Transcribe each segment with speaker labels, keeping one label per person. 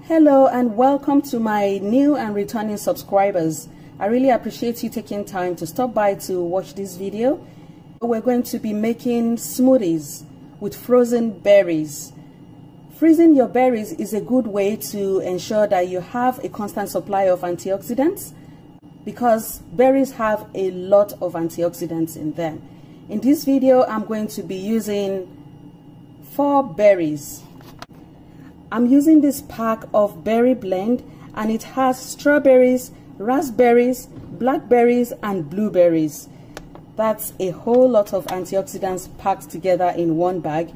Speaker 1: Hello and welcome to my new and returning subscribers. I really appreciate you taking time to stop by to watch this video. We're going to be making smoothies with frozen berries. Freezing your berries is a good way to ensure that you have a constant supply of antioxidants because berries have a lot of antioxidants in them. In this video, I'm going to be using 4 berries. I'm using this pack of berry blend and it has strawberries, raspberries, blackberries and blueberries. That's a whole lot of antioxidants packed together in one bag.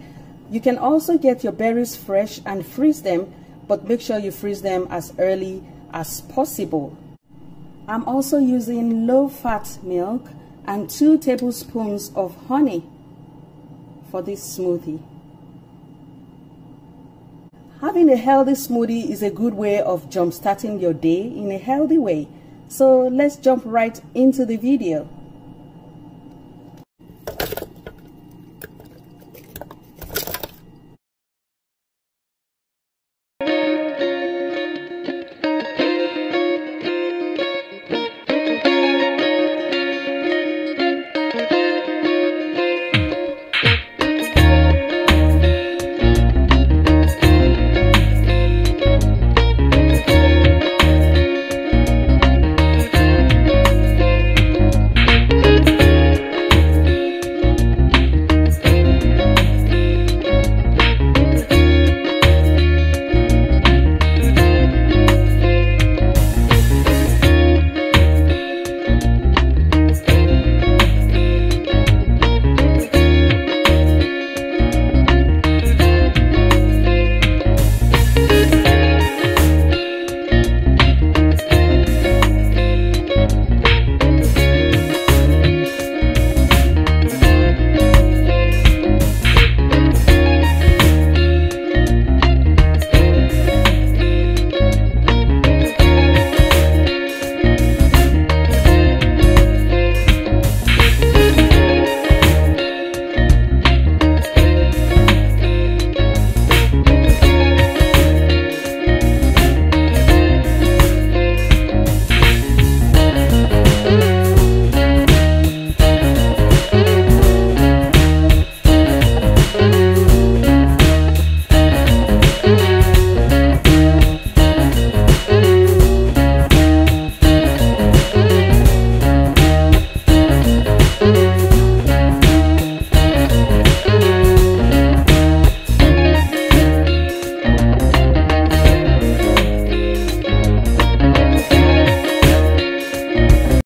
Speaker 1: You can also get your berries fresh and freeze them, but make sure you freeze them as early as possible. I'm also using low-fat milk and 2 tablespoons of honey for this smoothie. Having a healthy smoothie is a good way of jump-starting your day in a healthy way. So let's jump right into the video.